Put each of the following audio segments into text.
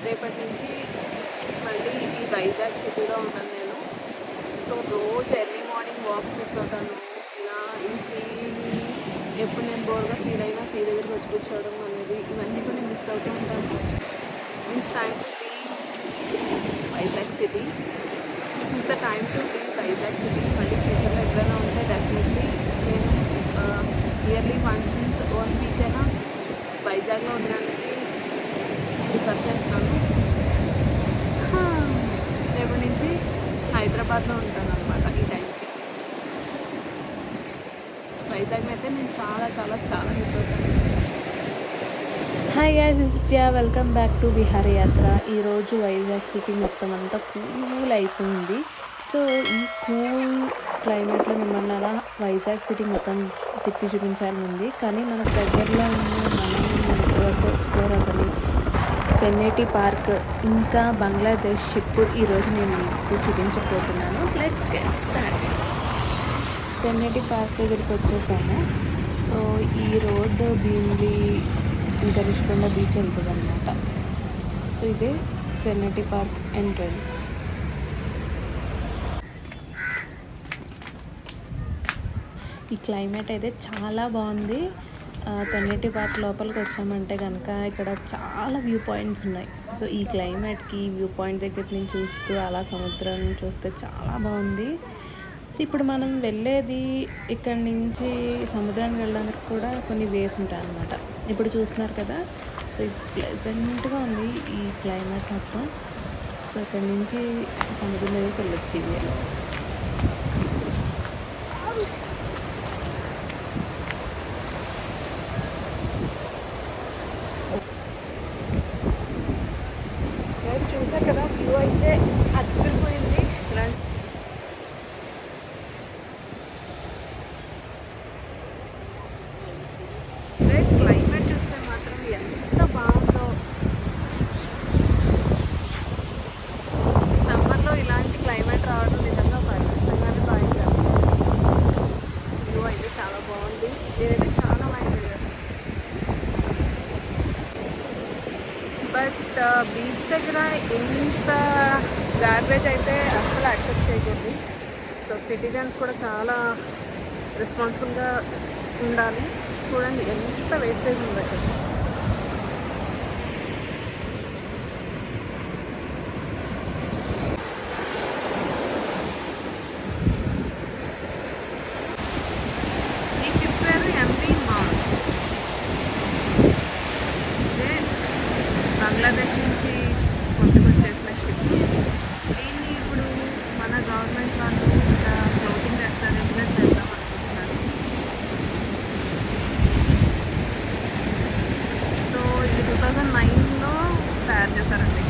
రేపటి నుంచి మళ్ళీ ఈ వైజాగ్ సిటీలో ఉన్నాను నేను. సో రోజు ఎర్లీ మార్నింగ్ వాక్స్ మిస్ అవుతాను. ఇలా ఈ సీని ఎప్పుడు నేను బోర్గా ఫీల్ అయినా సీ దగ్గరికి వచ్చి కూర్చోవడం అనేది ఇవన్నీ కూడా నేను మిస్ అవుతూ ఉంటాను. It's time to be Vizag city. Is the time to be Vizag city. మళ్ళీ ఫ్యూచర్లో ఎక్కడైనా ఉంటే డెఫినెట్లీ నేను ఇయర్లీ వన్ వీక్ అయినా వైజాగ్లో ఉండడానికి ప్రిఫర్ చేస్తాను. రేపటి నుంచి హైదరాబాద్లో ఉంటాను అనమాట ఈ టైంకి. వైజాగ్ అయితే నేను చాలా చాలా చాలా మిస్ అవుతాను. Hi guys, this is Jia. Welcome back to విహార యాత్ర. ఈరోజు వైజాగ్ సిటీ మొత్తం అంతా కూల్ అయిపోయింది. సో ఈ కూల్ క్లైమేట్లో మిమ్మల్ని అలా వైజాగ్ సిటీ మొత్తం తిప్పి చూపించాలని ఉంది. కానీ మనకు దగ్గరలో ఉన్న మనం ఇంతవరకు ఎక్స్ప్లోర్ అవ్వని తెన్నేటి పార్క్ ఇంకా బంగ్లాదేశ్ షిప్ ఈరోజు నేను మీకు చూపించబోతున్నాను. Let's get start. Tenneti park దగ్గరికి వచ్చేసాము. సో ఈ రోడ్డు భీమిలి ఇంకా రిషికొండ బీచ్ వెళ్తుంది అనమాట. సో ఇదే తెన్నేటి పార్క్ ఎంట్రన్స్. ఈ క్లైమేట్ అయితే చాలా బాగుంది. తెన్నేటి పార్క్ లోపలికి వచ్చామంటే కనుక ఇక్కడ చాలా వ్యూ పాయింట్స్ ఉన్నాయి. సో ఈ క్లైమేట్కి వ్యూ పాయింట్ దగ్గర నుంచి చూస్తూ అలా సముద్రం చూస్తే చాలా బాగుంది. సో ఇప్పుడు మనం వెళ్ళేది ఇక్కడ నుంచి సముద్రానికి వెళ్ళడానికి కూడా కొన్ని వేస్ ఉంటాయి అన్నమాట. ఇప్పుడు చూస్తున్నారు కదా. సో ప్లెజెంట్గా ఉంది ఈ క్లైమేట్ మొత్తం. సో ఇక్కడ నుంచి సముద్రం దగ్గరికి వెళ్ళొచ్చు. ఇది చూసారు కదా, వ్యూ అయితే అదిరిపోయింది. క్లైమేట్ చూస్తే మాత్రం ఎంత బాగుందో. సమ్మర్లో ఇలాంటి క్లైమేట్ రావడం నిజంగా ఖచ్చితంగానే భావించాలి. వ్యూ అయితే చాలా బాగుంది. నేనైతే చాలా మైండ్ చేస్తాను. బట్ బీచ్ దగ్గర ఇంత గార్బేజ్ అయితే అసలు యాక్సెప్ట్ చేయకూడదు. సో సిటిజన్స్ కూడా చాలా రెస్పాన్సిబుల్గా ఉండాలి. చూడండి ఎంత వేస్టేజ్ ఉంది అక్కడ. ఈ షిప్ పేరు ఎంపీ మాల్. ఇదే బంగ్లాదేశ్ నుంచి కొట్టుకొచ్చేసిన షిప్. దీన్ని ఇప్పుడు మన గవర్నమెంట్ వాళ్ళు ఫ్లోటింగ్ రెస్టారెంట్గా చేద్దాం అనుకుంటున్నారు. సో ఇది 2009లో తయారు చేశారండి.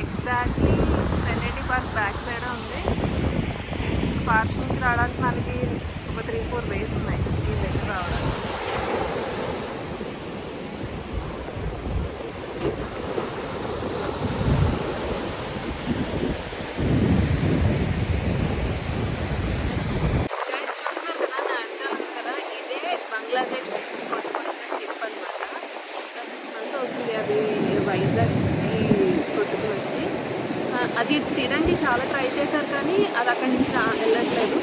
Exactly Tenneti park back side ఉంది. పార్క్ నుంచి రావడానికి మనకి ఒక 3-4 వేస్ ఉన్నాయి ఈ దగ్గర రావడానికి. చూస్తున్నారు కదా, నా వెనకాల ఉంది కదా, ఇదే బంగ్లాదేశ్ నుంచి కొట్టుకొచ్చిన షిప్ అనమాట. 6 months అవుతుంది అది వైజాగ్కి కొట్టుకుని వచ్చి. అది తీయడానికి చాలా ట్రై చేశారు కానీ అది అక్కడి నుంచి వెళ్ళట్లేదు.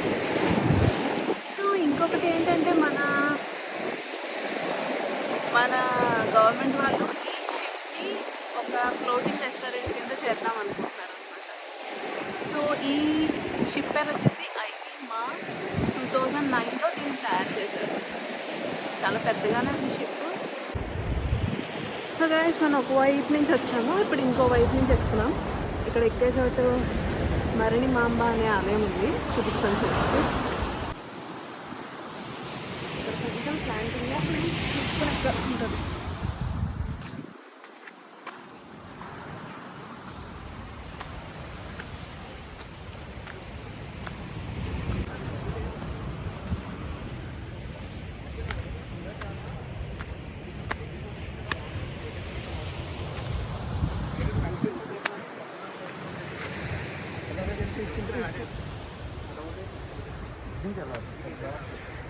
సో ఇంకొకటి ఏంటంటే మన గవర్నమెంట్ వాళ్ళు ఈ షిప్ని ఒక ఫ్లోటింగ్ రెస్టారెంట్ కింద చేద్దాం అనుకుంటున్నారు అనమాట. సో ఈ షిప్ పేరు వచ్చేసి ఐవి మా 2009లో దీన్ని తయారు చేశారు. చాలా పెద్దగానే ఉంది షిప్. సో గైస్ మనం ఒక వైపు నుంచి వచ్చాము, ఇప్పుడు ఇంకో వైపు నుంచి ఎక్కుతున్నాం. ఇక్కడ ఎక్కే చోటు మరణి మాంబ అనే ఆలయం ఉంది, చూపిస్తాను చూడండి. ఇక్కడ కొంచెం ప్లాంటింగ్గా చూసుకుని ఎక్కాల్సి ఉంటుంది.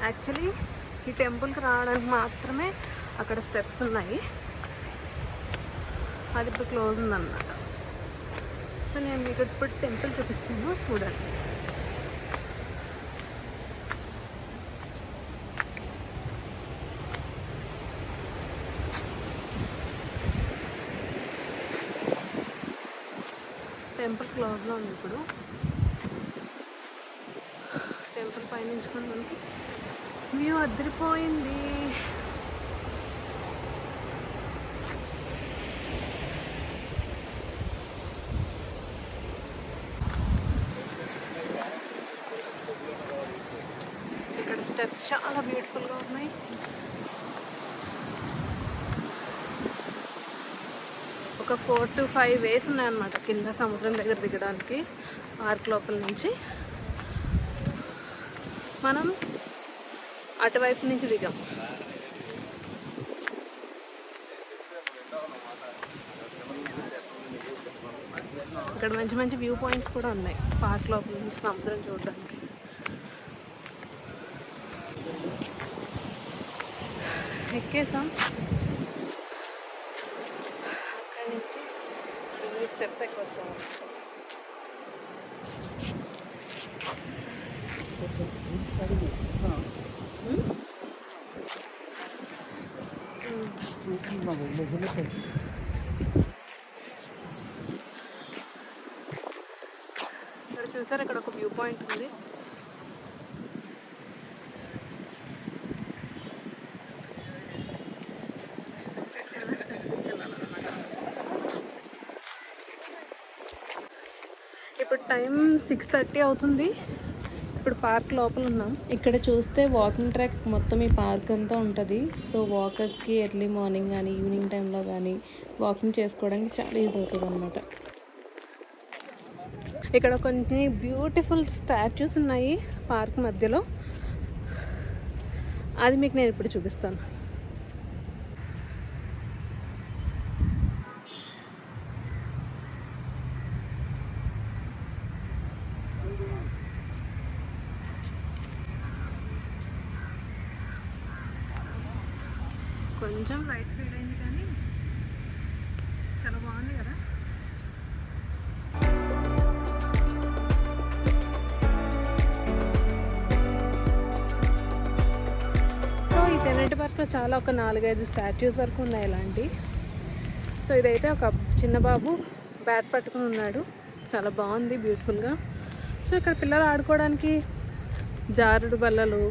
యాక్చువల్లీ ఈ టెంపుల్కి రావడానికి మాత్రమే అక్కడ స్టెప్స్ ఉన్నాయి, అది ఇప్పుడు క్లోజ్ ఉందన్నమాట. సో నేను మీకు ఇప్పుడు టెంపుల్ చూపిస్తాను, చూడండి. టెంపుల్ క్లోజ్లో ఉంది ఇప్పుడు. టెంపుల్ పైనుంచుకొని మనకి వ్యూ అదిరిపోయింది. ఇక్కడ స్టెప్స్ చాలా బ్యూటిఫుల్గా ఉన్నాయి. ఒక 4 to 5 వేస్ ఉన్నాయన్నమాట కింద సముద్రం దగ్గర దిగడానికి. పార్క్ లోపల నుంచి మనం అటువైపు నుంచి దిగాం. ఇక్కడ మంచి మంచి వ్యూ పాయింట్స్ కూడా ఉన్నాయి పార్క్ లోపల నుంచి సముద్రం చూడడానికి. ఎక్కేసాం. అక్కడి నుంచి స్టెప్స్ ఎక్కొచ్చాము. ఇక్కడ చూసారు, ఇక్కడ ఒక వ్యూ పాయింట్ ఉంది. ఇప్పుడు టైం 6:30 అవుతుంది. ఇప్పుడు పార్క్ లోపల ఉన్నాం. ఇక్కడ చూస్తే వాకింగ్ ట్రాక్ మొత్తం ఈ పార్క్ అంతా ఉంటుంది. సో వాకర్స్కి ఎర్లీ మార్నింగ్ కానీ ఈవినింగ్ టైంలో కానీ వాకింగ్ చేసుకోవడానికి చాలా యూజ్ అవుతుంది అన్నమాట. ఇక్కడ కొన్ని బ్యూటిఫుల్ స్టాచ్యూస్ ఉన్నాయి పార్క్ మధ్యలో, అది మీకు నేను ఇప్పుడు చూపిస్తాను. కొంచెం లైట్ ఫీల్ అయింది కానీ చాలా బాగుంది కదా. సో ఈ తెన్నెట్టి పార్క్లో చాలా ఒక 4-5 స్టాచ్యూస్ వరకు ఉన్నాయి ఇలాంటి. సో ఇదైతే ఒక చిన్న బాబు బ్యాట్ పట్టుకుని ఉన్నాడు, చాలా బాగుంది బ్యూటిఫుల్గా. సో ఇక్కడ పిల్లలు ఆడుకోవడానికి జారుడు బల్లలు,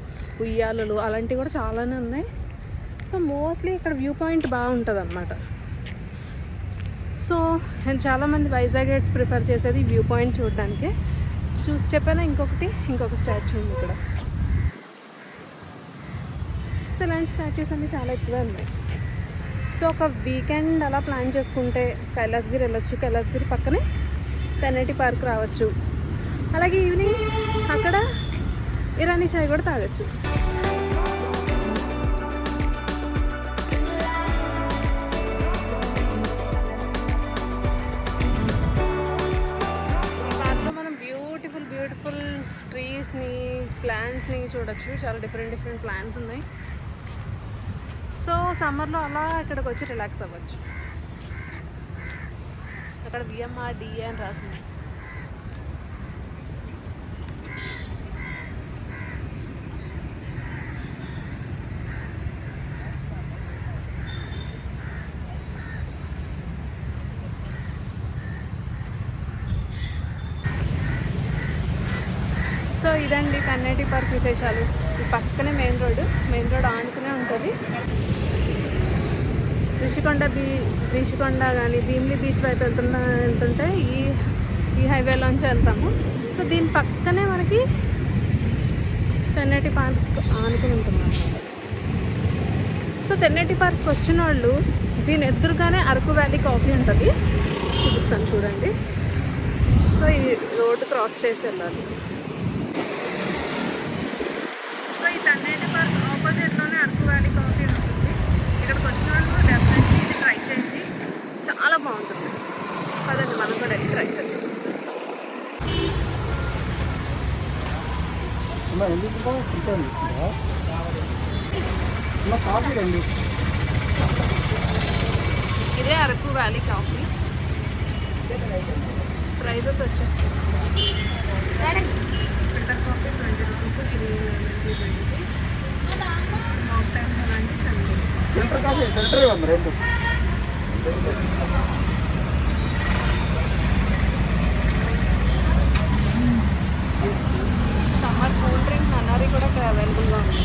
ఉయ్యాలలు అలాంటివి కూడా చాలానే ఉన్నాయి. సో మోస్ట్లీ ఇక్కడ వ్యూ పాయింట్ బాగుంటుంది అన్నమాట. సో నేను చాలామంది వైజాగ్ గేట్స్ ప్రిఫర్ చేసేది వ్యూ పాయింట్ చూడడానికి. చెప్పాను ఇంకొక స్టాచ్యూ ఉంది ఇక్కడ. సో ఇలాంటి స్టాచ్యూస్ అన్నీ చాలా ఎక్కువ ఉన్నాయి. సో ఒక వీకెండ్ అలా ప్లాన్ చేసుకుంటే కైలాసగిరి వెళ్ళొచ్చు, కైలాసగిరి పక్కనే తెన్నెట్టి పార్క్ రావచ్చు. అలాగే ఈవినింగ్ అక్కడ ఇరానీ చాయ్ కూడా తాగొచ్చు. బ్యూటిఫుల్ ట్రీస్ని, ప్లాంట్స్ని చూడొచ్చు. చాలా డిఫరెంట్ ప్లాంట్స్ ఉన్నాయి. సో సమ్మర్లో అలా ఇక్కడికి వచ్చి రిలాక్స్ అవ్వచ్చు. అక్కడ VMRDA అని రాసింది. సో ఇదండి తెన్నెట్టి పార్క్ విశేషాలు. ఈ పక్కనే మెయిన్ రోడ్ ఆనుకునే ఉంటుంది. రిషికొండ కానీ భీమిలి బీచ్ వైపు వెళ్తుంటే ఈ హైవేలోంచి వెళ్తాము. సో దీని పక్కనే మనకి తెన్నెటి పార్క్ ఆనుకుని ఉంటున్నాం. సో తెన్నెటి పార్క్ వచ్చిన వాళ్ళు దీని ఎదురుగానే అరకు వ్యాలీ కాఫీ ఉంటుంది, చూపిస్తాను చూడండి. సో ఈ రోడ్డు క్రాస్ చేసి వెళ్ళాలి. సో ఈ Tenneti park ఆపోజిట్లోనే Araku valley coffee ఉంటుంది. ఇక్కడికి వచ్చిన వాళ్ళు డెఫినెట్లీ ఇది ట్రై చేయండి, చాలా బాగుంటుంది. పదండి మనం కూడా వెళ్ళి ట్రై చేద్దాం. ఇదే అరకు వ్యాలీ కాఫీ. ప్రైజెస్ వచ్చేస్తాయి. ఫిల్టర్ కాఫీ 20 రూపీస్, గ్రీన్ 20, మాక్ టైమ్ 70. సమ్మర్ కూల్ డ్రింక్ నన్నారి కూడా ఇక్కడ అవైలబుల్గా ఉంది.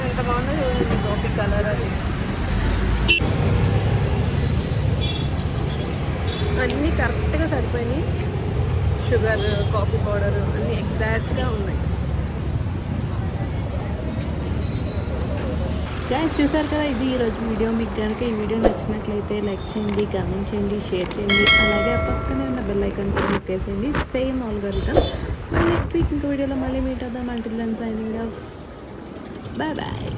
ఎంత బాగుందో చూడండి కాఫీ కలర్. అది అన్నీ కరెక్ట్గా సరిపోయినాయి. షుగర్, కాఫీ పౌడర్ అన్నీ ఎగ్జాక్ట్గా ఉన్నాయి. గైస్ చూసారు కదా, ఇది ఈరోజు వీడియో. మీకు కనుక ఈ వీడియో నచ్చినట్లయితే లైక్ చేయండి, కామెంట్ చేయండి, షేర్ చేయండి. అలాగే పక్కనే ఉన్న బెల్ ఐకాన్ కూడా నొక్కేసేయండి, సేమ్ ఆల్గోరిథం. మళ్ళీ నెక్స్ట్ వీక్ ఇంకో వీడియోలో మళ్ళీ మీట్ అవుదాం. Until then signing off. Bye bye.